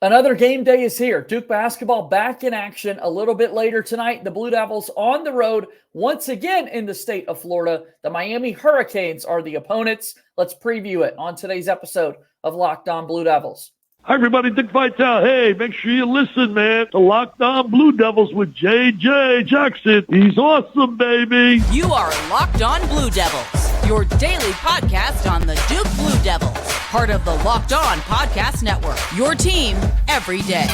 Another game day is here. Duke basketball back in action a little bit later tonight. The Blue Devils on the road once again in the state of Florida. The Miami Hurricanes are the opponents. Let's preview it on today's episode of Locked On Blue Devils. Hi, everybody. Dick Vitale. Hey, make sure you listen, man, to Locked On Blue Devils with JJ Jackson. He's awesome, baby. You are Locked On Blue Devils, your daily podcast on the Duke Blue Devils, part of the Locked On Podcast Network, your team every day.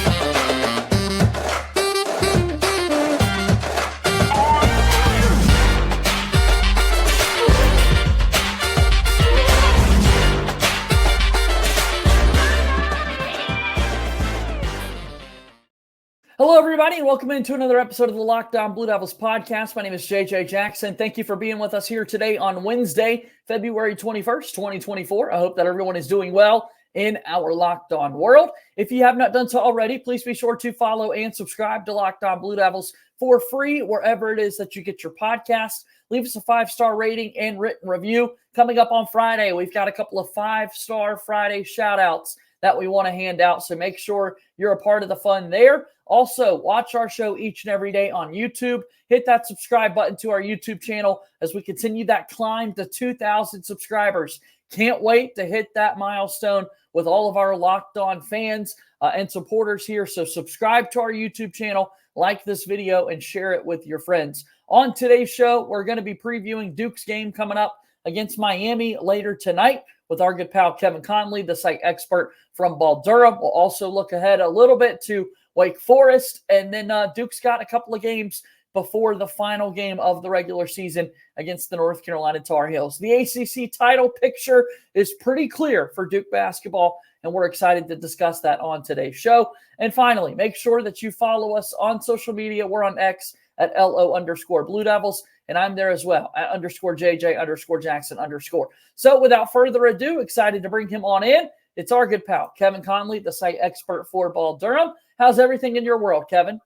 Hello, everybody, and welcome into another episode of the Locked On Blue Devils podcast. My name is JJ Jackson. Thank you for being with us here today on Wednesday, February 21st, 2024. I hope that everyone is doing well in our Locked On world. If you have not done so already, please be sure to follow and subscribe to Locked On Blue Devils for free wherever it is that you get your podcasts. Leave us a 5-star rating and written review. Coming up on Friday, we've got a couple of 5-star Friday shout-outs that we want to hand out, so make sure you're a part of the fun there. Also, watch our show each and every day on YouTube. Hit that subscribe button to our YouTube channel as we continue that climb to 2,000 subscribers. Can't wait to hit that milestone with all of our Locked On fans and supporters here. So subscribe to our YouTube channel, like this video, and share it with your friends. On today's show, we're going to be previewing Duke's game coming up against Miami later tonight with our good pal Kevin Connelly, the site expert from Durham. We'll also look ahead a little bit to Wake Forest, and then Duke's got a couple of games before the final game of the regular season against the North Carolina Tar Heels. The ACC title picture is pretty clear for Duke basketball, and we're excited to discuss that on today's show. And finally, make sure that you follow us on social media. We're on X at LO_Blue Devils, and I'm there as well at _JJ_Jackson_. So without further ado, excited to bring him on in. It's our good pal, Kevin Connelly, the site expert for Durham. How's everything in your world, Kevin?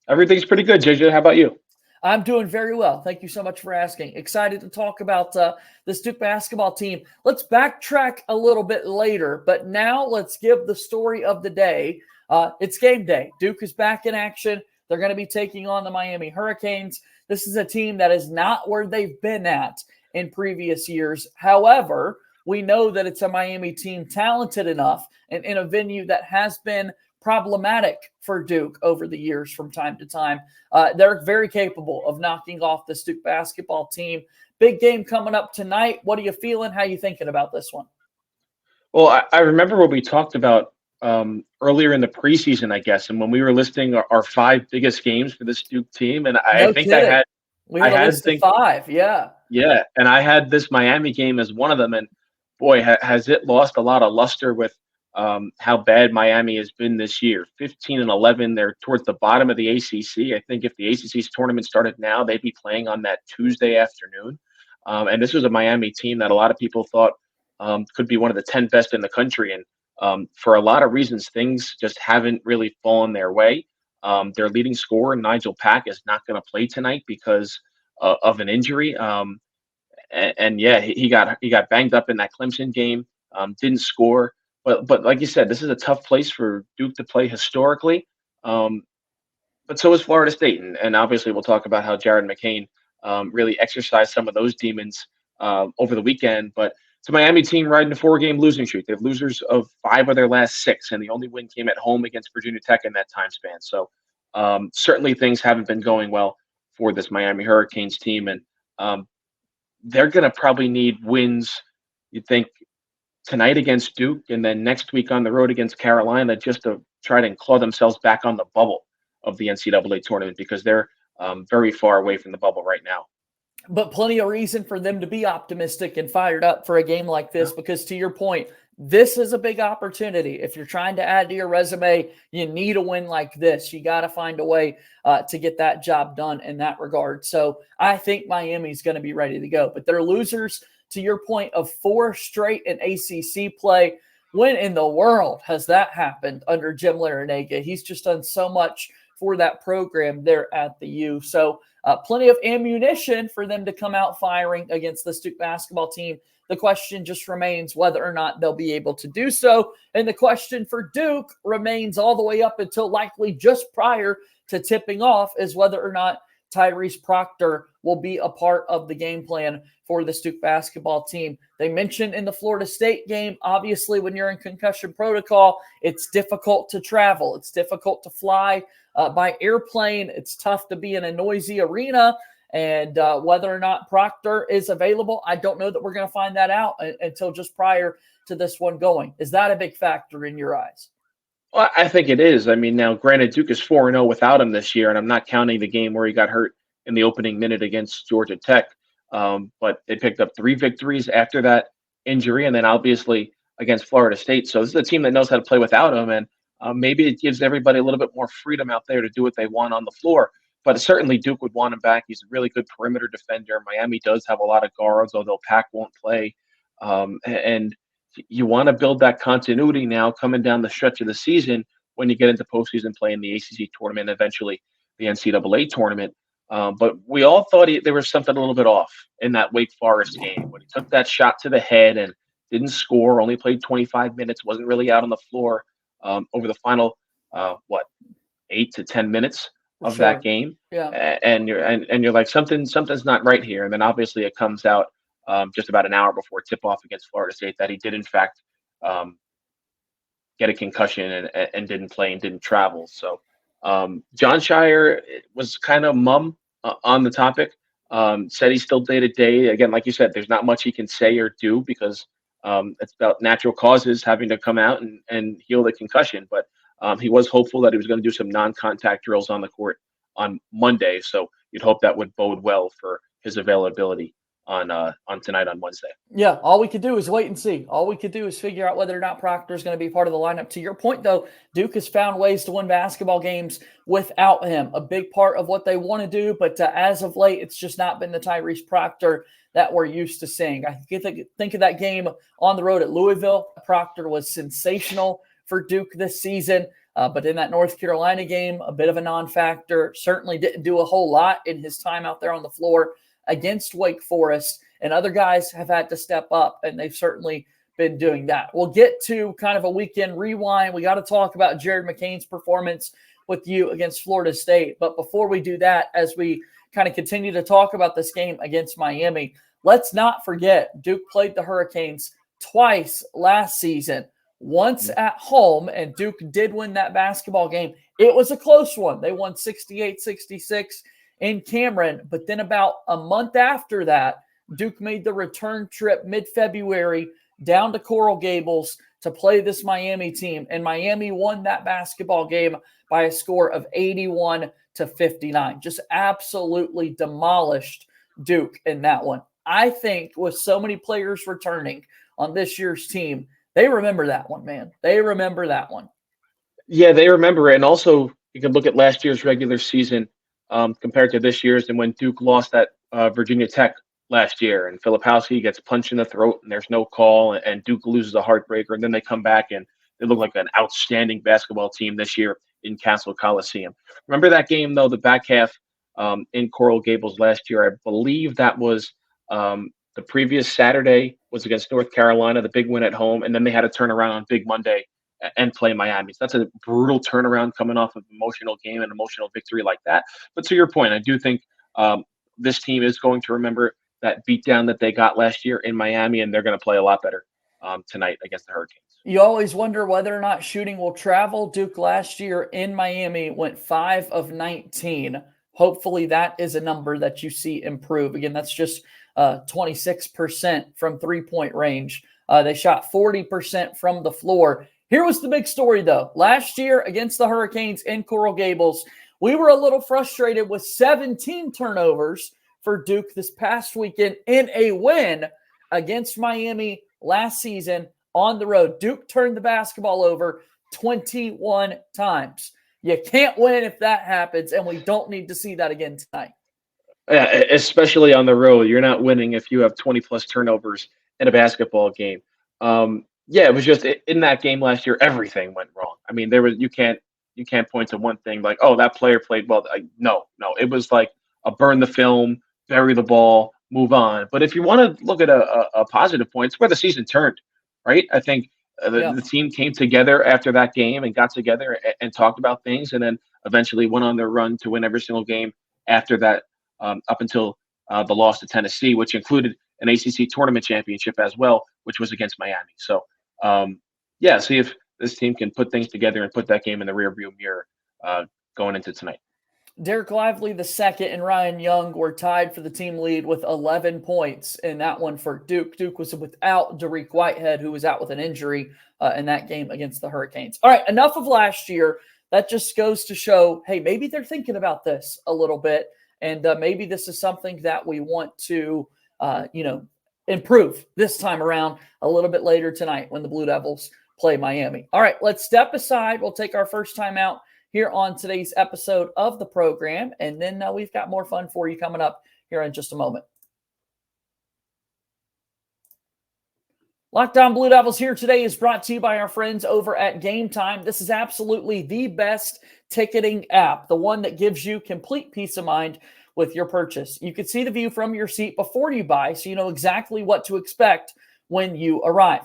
Everything's pretty good, JJ. How about you? I'm doing very well. Thank you so much for asking. Excited to talk about this Duke basketball team. Let's backtrack a little bit later, but now let's give the story of the day. It's game day. Duke is back in action. They're going to be taking on the Miami Hurricanes. This is a team that is not where they've been at in previous years. However, we know that it's a Miami team talented enough and in a venue that has been problematic for Duke over the years from time to time. They're very capable of knocking off this Duke basketball team. Big game coming up tonight. What are you feeling? How are you thinking about this one? Well, I remember what we talked about earlier in the preseason, I guess, and when we were listing our 5 biggest games for this Duke team, and I think kidding. I had a list of 5, yeah. Yeah, and I had this Miami game as one of them, and boy, has it lost a lot of luster with how bad Miami has been this year. 15-11, they're towards the bottom of the ACC. I think if the ACC's tournament started now, they'd be playing on that Tuesday afternoon. And this was a Miami team that a lot of people thought could be one of the 10 best in the country. And for a lot of reasons, things just haven't really fallen their way. Their leading scorer, Nigel Pack, is not going to play tonight because of an injury. And yeah, he got banged up in that Clemson game, didn't score. But like you said, this is a tough place for Duke to play historically. But so is Florida State. And obviously we'll talk about how Jared McCain really exercised some of those demons over the weekend. But it's a Miami team riding a 4-game losing streak. They have losers of 5 of their last 6, and the only win came at home against Virginia Tech in that time span. So certainly things haven't been going well for this Miami Hurricanes team. And they're going to probably need wins, you think, tonight against Duke and then next week on the road against Carolina just to try to claw themselves back on the bubble of the NCAA tournament because they're very far away from the bubble right now. But plenty of reason for them to be optimistic and fired up for a game like this because to your point, this is a big opportunity. If you're trying to add to your resume, you need a win like this. You got to find a way to get that job done in that regard. So I think Miami's going to be ready to go. But they're losers, to your point, of 4 straight in ACC play. When in the world has that happened under Jim Larrañaga? He's just done so much for that program there at the U. So plenty of ammunition for them to come out firing against this Duke basketball team The question just remains whether or not they'll be able to do so. And the question for Duke remains all the way up until likely just prior to tipping off is whether or not Tyrese Proctor will be a part of the game plan for this Duke basketball team. They mentioned in the Florida State game, obviously when you're in concussion protocol, it's difficult to travel. It's difficult to fly by airplane. It's tough to be in a noisy arena. And whether or not Proctor is available, I don't know that we're going to find that out until just prior to this one going. Is that a big factor in your eyes? Well, I think it is. I mean, now, granted, Duke is 4-0 without him this year, and I'm not counting the game where he got hurt in the opening minute against Georgia Tech. But they picked up 3 victories after that injury, and then obviously against Florida State. So this is a team that knows how to play without him, and maybe it gives everybody a little bit more freedom out there to do what they want on the floor. But certainly Duke would want him back. He's a really good perimeter defender. Miami does have a lot of guards, although Pac won't play. And you want to build that continuity now coming down the stretch of the season when you get into postseason play in the ACC tournament, eventually the NCAA tournament. But we all thought there was something a little bit off in that Wake Forest game when he took that shot to the head and didn't score, only played 25 minutes, wasn't really out on the floor over the final, 8 to 10 minutes of that game. Yeah. And you're like, something's not right here. And then obviously it comes out just about an hour before tip-off against Florida State that he did, in fact, get a concussion and didn't play and didn't travel. So John Scheyer was kind of mum on the topic, said he's still day-to-day. Again, like you said, there's not much he can say or do because it's about natural causes having to come out and heal the concussion. But he was hopeful that he was going to do some non-contact drills on the court on Monday. So you'd hope that would bode well for his availability on tonight on Wednesday. Yeah, all we could do is wait and see. All we could do is figure out whether or not Proctor is going to be part of the lineup. To your point, though, Duke has found ways to win basketball games without him. A big part of what they want to do, but as of late, it's just not been the Tyrese Proctor that we're used to seeing. I think of that game on the road at Louisville. Proctor was sensational for Duke this season, but in that North Carolina game, a bit of a non-factor. Certainly didn't do a whole lot in his time out there on the floor against Wake Forest, and other guys have had to step up, and they've certainly been doing that. We'll get to kind of a weekend rewind. We got to talk about Jared McCain's performance with you against Florida State. But before we do that, as we kind of continue to talk about this game against Miami, let's not forget Duke played the Hurricanes twice last season, once at home, and Duke did win that basketball game. It was a close one. They won 68-66 in Cameron, but then about a month after that, Duke made the return trip mid-February down to Coral Gables to play this Miami team, and Miami won that basketball game by a score of 81-59. Just absolutely demolished Duke in that one. I think with so many players returning on this year's team, they remember that one, man. They remember that one. Yeah, they remember it. And also, you can look at last year's regular season compared to this year's, and when Duke lost at Virginia Tech last year, and Filipowski gets punched in the throat, and there's no call, and Duke loses a heartbreaker, and then they come back and they look like an outstanding basketball team this year in Castle Coliseum. Remember that game, though, the back half in Coral Gables last year? I believe that was the previous Saturday was against North Carolina, the big win at home, and then they had to turn around on Big Monday and play Miami. So that's a brutal turnaround coming off of an emotional game and emotional victory like that. But to your point, I do think this team is going to remember that beatdown that they got last year in Miami, and they're going to play a lot better tonight against the Hurricanes. You always wonder whether or not shooting will travel. Duke last year in Miami went 5 of 19. Hopefully that is a number that you see improve. Again, that's just 26% from three-point range. They shot 40% from the floor. Here was the big story, though. Last year against the Hurricanes in Coral Gables, we were a little frustrated with 17 turnovers for Duke this past weekend in a win against Miami last season on the road. Duke turned the basketball over 21 times. You can't win if that happens, and we don't need to see that again tonight. Yeah, especially on the road. You're not winning if you have 20-plus turnovers in a basketball game. Yeah, it was just in that game last year, everything went wrong. I mean, you can't point to one thing like, oh, that player played well. No, it was like a burn the film, bury the ball, move on. But if you want to look at a positive point, it's where the season turned, right? I think Yeah. the team came together after that game and got together and talked about things, and then eventually went on their run to win every single game after that, up until the loss to Tennessee, which included an ACC tournament championship as well, which was against Miami. So, yeah, see if this team can put things together and put that game in the rearview mirror going into tonight. Derek Lively the second and Ryan Young were tied for the team lead with 11 points in that one for Duke. Duke was without Dariq Whitehead, who was out with an injury in that game against the Hurricanes. All right, enough of last year. That just goes to show, hey, maybe they're thinking about this a little bit, and maybe this is something that we want to, improve this time around a little bit later tonight when the Blue Devils play Miami. All right, let's step aside. We'll take our first time out here on today's episode of the program, and then we've got more fun for you coming up here in just a moment. Locked On Blue Devils here today is brought to you by our friends over at Gametime. This is absolutely the best ticketing app, the one that gives you complete peace of mind with your purchase. You can see the view from your seat before you buy, so you know exactly what to expect when you arrive.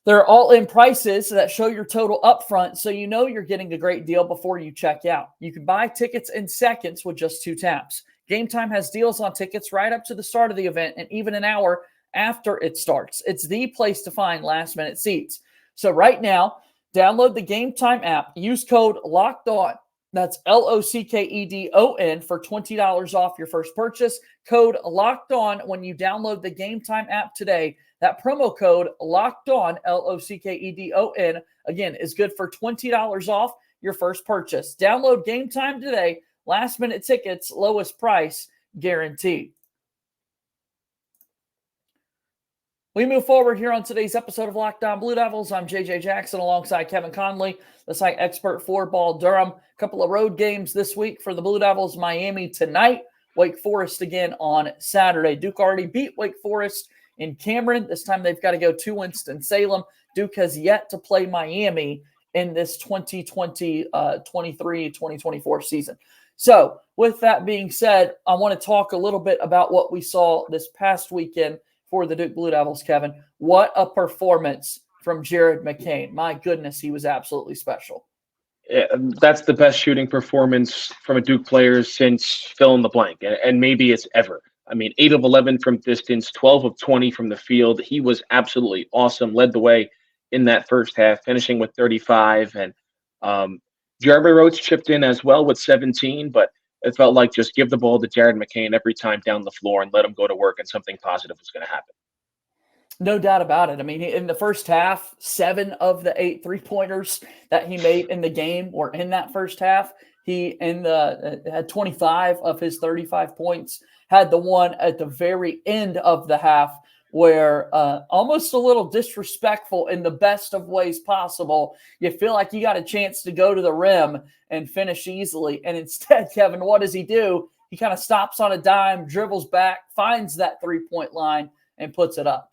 They're all-in prices that show your total upfront, so you know you're getting a great deal before you check out. You can buy tickets in seconds with just 2 taps. Gametime has deals on tickets right up to the start of the event and even an hour after it starts. It's the place to find last-minute seats. So right now, download the Gametime app. Use code LOCKEDON. That's LOCKEDON for $20 off your first purchase. Code LOCKEDON when you download the Gametime app today. That promo code LOCKEDON, LOCKEDON, again, is good for $20 off your first purchase. Download Gametime today. Last minute tickets, lowest price guaranteed. We move forward here on today's episode of Locked On Blue Devils. I'm JJ Jackson alongside Kevin Connelly, the site expert for Ball Durham. A couple of road games this week for the Blue Devils. Miami tonight, Wake Forest again on Saturday. Duke already beat Wake Forest in Cameron. This time they've got to go to Winston-Salem. Duke has yet to play Miami in this 2023-2024 season. So with that being said, I want to talk a little bit about what we saw this past weekend for the Duke Blue Devils, Kevin. What a performance from Jared McCain. My goodness, he was absolutely special. Yeah, that's the best shooting performance from a Duke player since fill in the blank, and maybe it's ever. I mean, 8 of 11 from distance, 12 of 20 from the field. He was absolutely awesome, led the way in that first half, finishing with 35. And Jeremy Rhodes chipped in as well with 17, but it felt like just give the ball to Jared McCain every time down the floor and let him go to work, and something positive was going to happen. No doubt about it. I mean, in the first half, 7 of the 8 3-pointers that he made in the game were in that first half. He had 25 of his 35 points, had the one at the very end of the half where almost a little disrespectful in the best of ways possible. You feel like you got a chance to go to the rim and finish easily. And instead, Kevin, what does he do? He kind of stops on a dime, dribbles back, finds that 3-point line, and puts it up.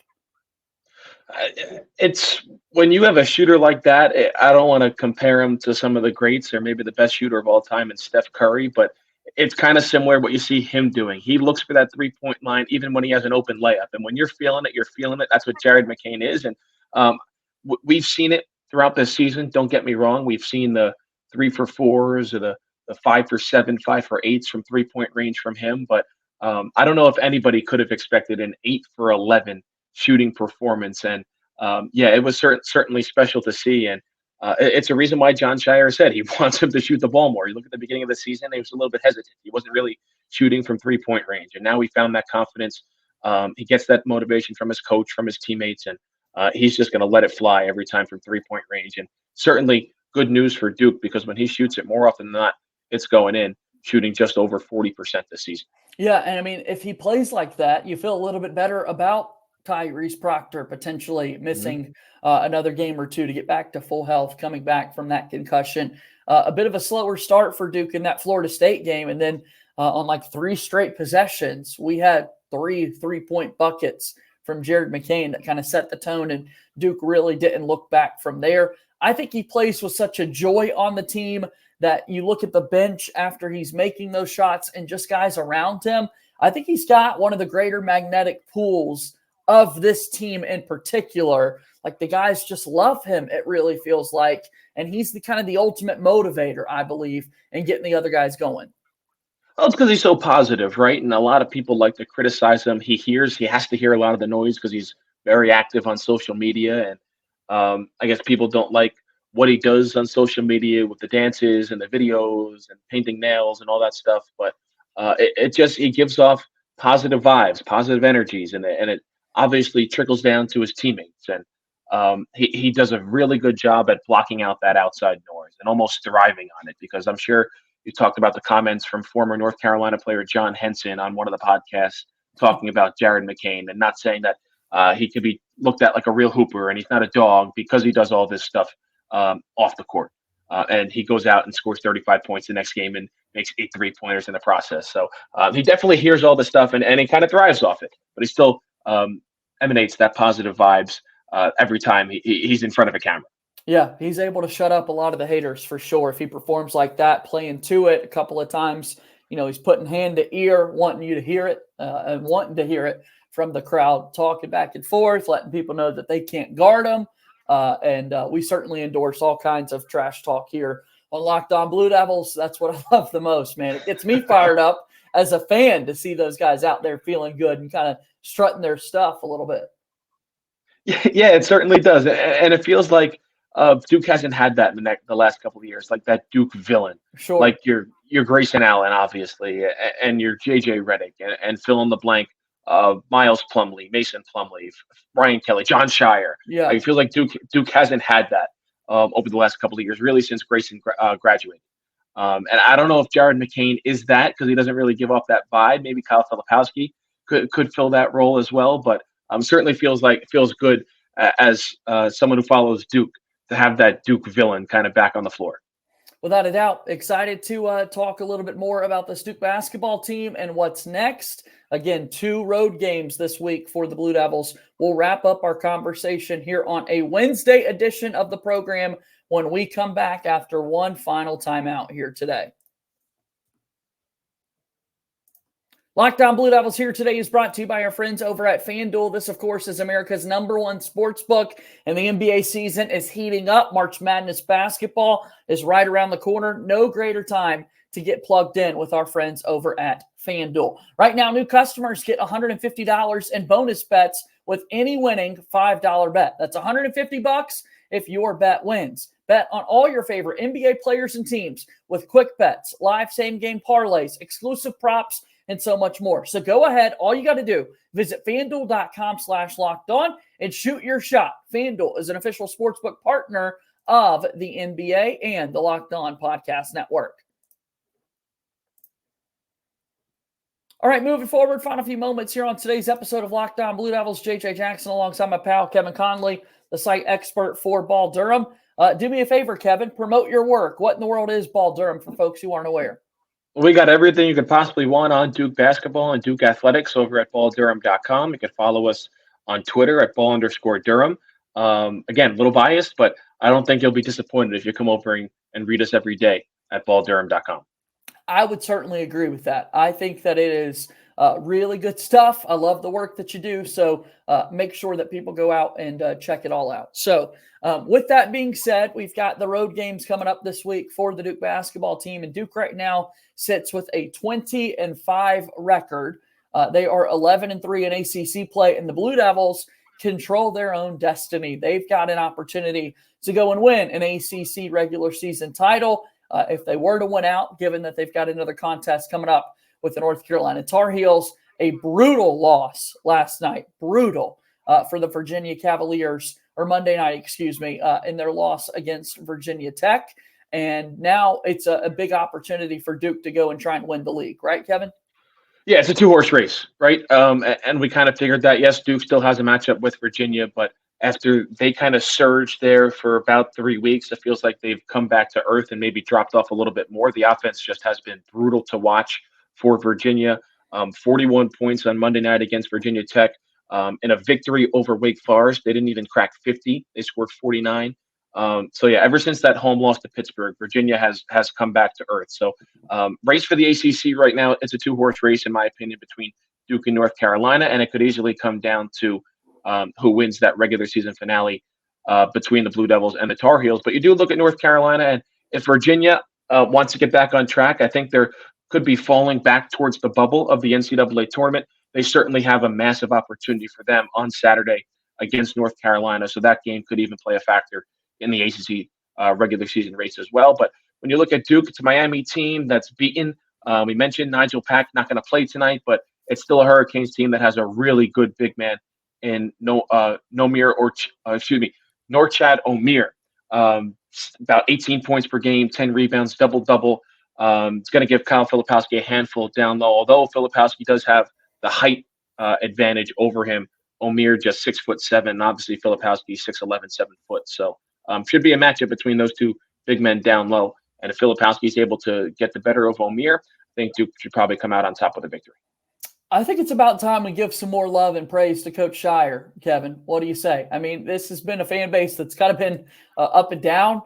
It's when you have a shooter like that, I don't want to compare him to some of the greats or maybe the best shooter of all time in Steph Curry, but it's kind of similar what you see him doing. He looks for that 3-point line even when he has an open layup. And when you're feeling it, you're feeling it. That's what Jared McCain is. And we've seen it throughout this season. Don't get me wrong. We've seen the 3 for 4s or the 5 for 7, 5 for 8s from 3-point range from him. But I don't know if anybody could have expected an 8 for 11 shooting performance. And it was certainly special to see. And it's a reason why John Scheyer said he wants him to shoot the ball more. You look at the beginning of the season, he was a little bit hesitant. He wasn't really shooting from 3-point range. And now he found that confidence. He gets that motivation from his coach, from his teammates, and he's just going to let it fly every time from 3-point range. And certainly good news for Duke, because when he shoots it more often than not, it's going in, shooting just over 40% this season. Yeah, and I mean, if he plays like that, you feel a little bit better about Tyrese Proctor potentially missing another game or two to get back to full health, coming back from that concussion. A bit of a slower start for Duke in that Florida State game. And then on like 3 straight possessions, we had 3 3-point buckets from Jared McCain that kind of set the tone, and Duke really didn't look back from there. I think he plays with such a joy on the team that you look at the bench after he's making those shots and just guys around him. I think he's got one of the greater magnetic pulls of this team in particular. Like, the guys just love him, it really feels like. And he's the kind of the ultimate motivator, I believe, in getting the other guys going. Well, it's because he's so positive, right? And a lot of people like to criticize him. He has to hear a lot of the noise because he's very active on social media. And I guess people don't like what he does on social media with the dances and the videos and painting nails and all that stuff. But he gives off positive vibes, positive energies, and it obviously trickles down to his teammates. And he does a really good job at blocking out that outside noise and almost thriving on it, because I'm sure you talked about the comments from former North Carolina player John Henson on one of the podcasts talking about Jared McCain and not saying that he could be looked at like a real hooper and he's not a dog because he does all this stuff off the court. And he goes out and scores 35 points the next game and makes 8 3-pointers in the process. So he definitely hears all this stuff and he kind of thrives off it. But he still emanates that positive vibes every time he's in front of a camera. Yeah, he's able to shut up a lot of the haters for sure. If he performs like that, playing to it a couple of times, he's putting hand to ear, wanting you to hear it and wanting to hear it from the crowd, talking back and forth, letting people know that they can't guard him. And we certainly endorse all kinds of trash talk here on Locked On Blue Devils. That's what I love the most, man. It gets me fired up as a fan to see those guys out there feeling good and kind of strutting their stuff a little bit. Yeah, it certainly does. And it feels like Duke hasn't had that in the last couple of years, like that Duke villain. Sure. Like your Grayson Allen, obviously, and your JJ Redick, and fill in the blank, Miles Plumlee, Mason Plumlee, Brian Kelly, John Scheyer. Yeah. I feel like Duke hasn't had that over the last couple of years, really since Grayson graduated. And I don't know if Jared McCain is that, because he doesn't really give off that vibe. Maybe Kyle Filipowski could fill that role as well, but certainly feels good as someone who follows Duke to have that Duke villain kind of back on the floor. Without a doubt. Excited to talk a little bit more about this Duke basketball team and what's next. Again, 2 road games this week for the Blue Devils. We'll wrap up our conversation here on a Wednesday edition of the program when we come back after one final timeout here today. Locked On Blue Devils here today is brought to you by our friends over at FanDuel. This, of course, is America's #1 sports book, and the NBA season is heating up. March Madness basketball is right around the corner. No greater time to get plugged in with our friends over at FanDuel. Right now, new customers get $150 in bonus bets with any winning $5 bet. That's $150 if your bet wins. Bet on all your favorite NBA players and teams with quick bets, live same-game parlays, exclusive props, and so much more. So go ahead. All you got to do, visit FanDuel.com/lockedon and shoot your shot. FanDuel is an official sportsbook partner of the NBA and the Locked On Podcast Network. All right, moving forward, final few moments here on today's episode of Locked On Blue Devils. JJ Jackson alongside my pal Kevin Connelly, the site expert for Ball Durham. Do me a favor, Kevin. Promote your work. What in the world is Ball Durham for folks who aren't aware? We got everything you could possibly want on Duke basketball and Duke athletics over at balldurham.com. You can follow us on Twitter at @ball_Durham. Again, a little biased, but I don't think you'll be disappointed if you come over and read us every day at balldurham.com. I would certainly agree with that. I think that it is really good stuff. I love the work that you do. So make sure that people go out and check it all out. So with that being said, we've got the road games coming up this week for the Duke basketball team. And Duke right now sits with a 20-5 record. They are 11-3 in ACC play, and the Blue Devils control their own destiny. They've got an opportunity to go and win an ACC regular season title if they were to win out, given that they've got another contest coming up with the North Carolina Tar Heels. A brutal loss last night, brutal for the Virginia Cavaliers, or Monday night, in their loss against Virginia Tech. And now it's a big opportunity for Duke to go and try and win the league. Right, Kevin? Yeah, it's a 2-horse race, right? And we kind of figured that, yes, Duke still has a matchup with Virginia, but after they kind of surged there for about 3 weeks, it feels like they've come back to earth and maybe dropped off a little bit more. The offense just has been brutal to watch for Virginia. 41 points on Monday night against Virginia Tech. In a victory over Wake Forest, they didn't even crack 50. They scored 49. So yeah, ever since that home loss to Pittsburgh, Virginia has come back to earth. So race for the ACC right now, it's a 2-horse race in my opinion between Duke and North Carolina, and it could easily come down to who wins that regular season finale between the Blue Devils and the Tar Heels. But you do look at North Carolina, and if Virginia wants to get back on track, I think they're could be falling back towards the bubble of the NCAA tournament. They certainly have a massive opportunity for them on Saturday against North Carolina. So that game could even play a factor in the ACC regular season race as well. But when you look at Duke, it's a Miami team that's beaten. We mentioned Nigel Pack not going to play tonight, but it's still a Hurricanes team that has a really good big man in Norchad Omier. About 18 points per game, 10 rebounds, double-double. It's going to give Kyle Filipowski a handful down low, although Filipowski does have the height advantage over him. Omier just 6'7", and obviously Filipowski 6'11", 7 foot. So should be a matchup between those two big men down low. And if Filipowski is able to get the better of Omier, I think Duke should probably come out on top with a victory. I think it's about time we give some more love and praise to Coach Scheyer, Kevin. What do you say? I mean, this has been a fan base that's kind of been up and down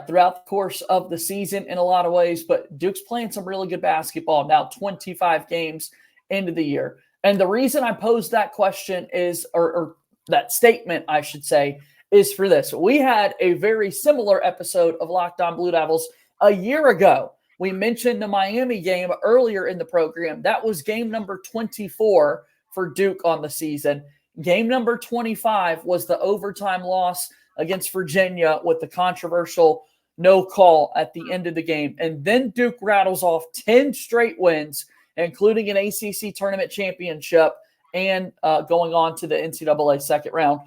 throughout the course of the season in a lot of ways, but Duke's playing some really good basketball now, 25 games into the year. And the reason I posed that question is, or that statement, I should say, is for this. We had a very similar episode of Locked On Blue Devils a year ago. We mentioned the Miami game earlier in the program. That was game number 24 for Duke on the season. Game number 25 was the overtime loss against Virginia with the controversial no call at the end of the game. And then Duke rattles off 10 straight wins, including an ACC tournament championship and going on to the NCAA second round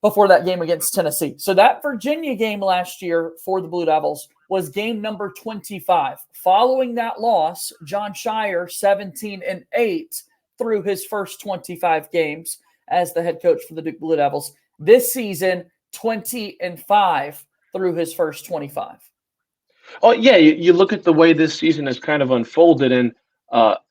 before that game against Tennessee. So that Virginia game last year for the Blue Devils was game number 25. Following that loss, Jon Scheyer, 17-8 through his first 25 games as the head coach for the Duke Blue Devils. This season, 20-5 through his first 25. Oh, yeah, you look at the way this season has kind of unfolded, and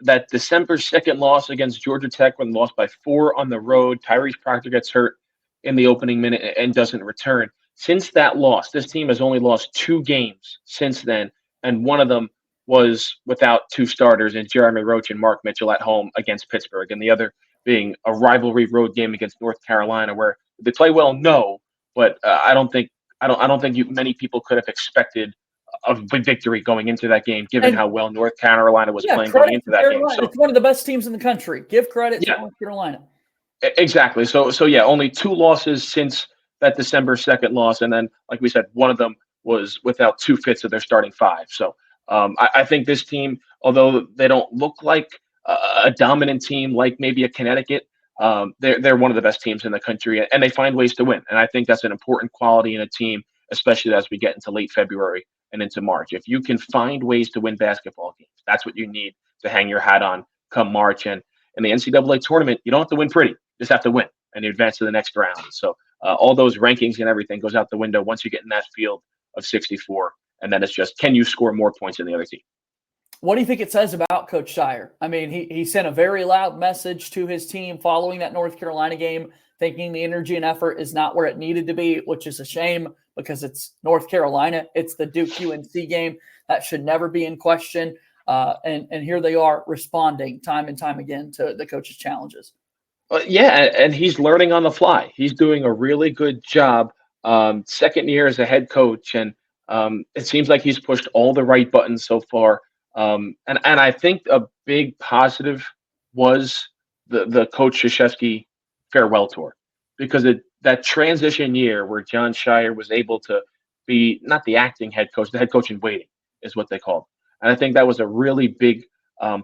that December 2nd loss against Georgia Tech when lost by 4 on the road, Tyrese Proctor gets hurt in the opening minute and doesn't return. Since that loss, this team has only lost 2 games since then, and one of them was without 2 starters in Jeremy Roach and Mark Mitchell at home against Pittsburgh, and the other being a rivalry road game against North Carolina, where they play well, no, but I don't think many people could have expected a big victory going into that game, given how well North Carolina was playing going into that game. So it's one of the best teams in the country. Give credit to North Carolina. Exactly. So yeah, only 2 losses since that December 2nd loss, and then, like we said, one of them was without 2/5 of their starting 5. So I think this team, although they don't look like a dominant team like maybe a Connecticut, they're one of the best teams in the country, and they find ways to win. And I think that's an important quality in a team, especially as we get into late February and into March. If you can find ways to win basketball games, that's what you need to hang your hat on come March. And in the NCAA tournament, you don't have to win pretty. You just have to win, and you advance to the next round. So all those rankings and everything goes out the window once you get in that field of 64. And then it's just, can you score more points than the other team? What do you think it says about Coach Scheyer? I mean, he sent a very loud message to his team following that North Carolina game, thinking the energy and effort is not where it needed to be, which is a shame because it's North Carolina. It's the Duke-UNC game. That should never be in question. And here they are responding time and time again to the coach's challenges. Yeah, and he's learning on the fly. He's doing a really good job. Second year as a head coach, and it seems like he's pushed all the right buttons so far. And I think a big positive was the Coach Krzyzewski farewell tour, because that transition year where Jon Scheyer was able to be not the acting head coach, the head coach in waiting is what they called. And I think that was a really big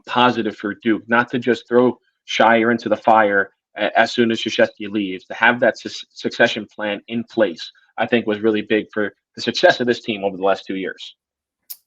positive for Duke, not to just throw Scheyer into the fire as soon as Krzyzewski leaves, to have that succession plan in place, I think was really big for the success of this team over the last 2 years.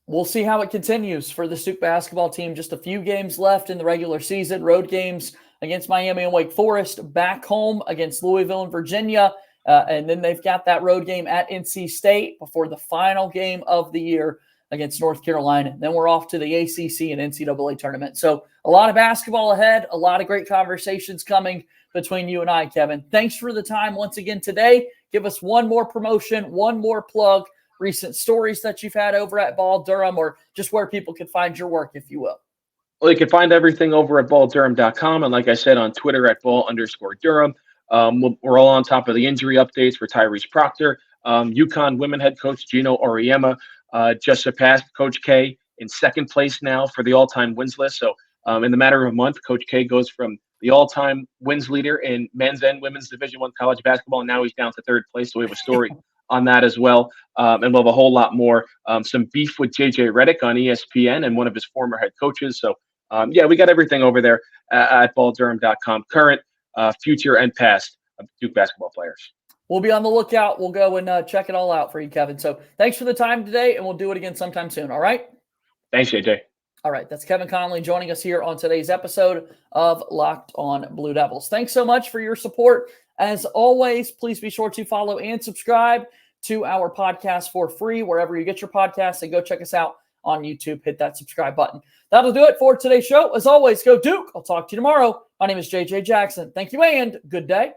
We'll see how it continues for the Duke basketball team. Just a few games left in the regular season. Road games against Miami and Wake Forest, back home against Louisville and Virginia, and then they've got that road game at NC State before the final game of the year against North Carolina. Then we're off to the ACC and NCAA tournament. So a lot of basketball ahead, a lot of great conversations coming between you and I, Kevin. Thanks for the time once again today. give us one more promotion, one more plug, recent stories that you've had over at Ball Durham, or just where people can find your work, if you will. Well, you can find everything over at balldurham.com. And like I said, on Twitter at ball_Durham. We're all on top of the injury updates for Tyrese Proctor. UConn women head coach Gino Auriemma just surpassed Coach K in second place now for the all-time wins list. So in the matter of a month, Coach K goes from the all-time wins leader in men's and women's Division I college basketball, and now he's down to third place. So we have a story on that as well. And we'll have a whole lot more. Some beef with JJ Redick on ESPN and one of his former head coaches. So we got everything over there at balldurham.com. Current, future, and past Duke basketball players. We'll be on the lookout. We'll go and check it all out for you, Kevin. So thanks for the time today, and we'll do it again sometime soon. All right? Thanks, JJ. All right. That's Kevin Connelly joining us here on today's episode of Locked on Blue Devils. Thanks so much for your support. As always, please be sure to follow and subscribe to our podcast for free wherever you get your podcasts, and go check us out on YouTube. Hit that subscribe button. That'll do it for today's show. As always, go Duke. I'll talk to you tomorrow. My name is JJ Jackson. Thank you and good day.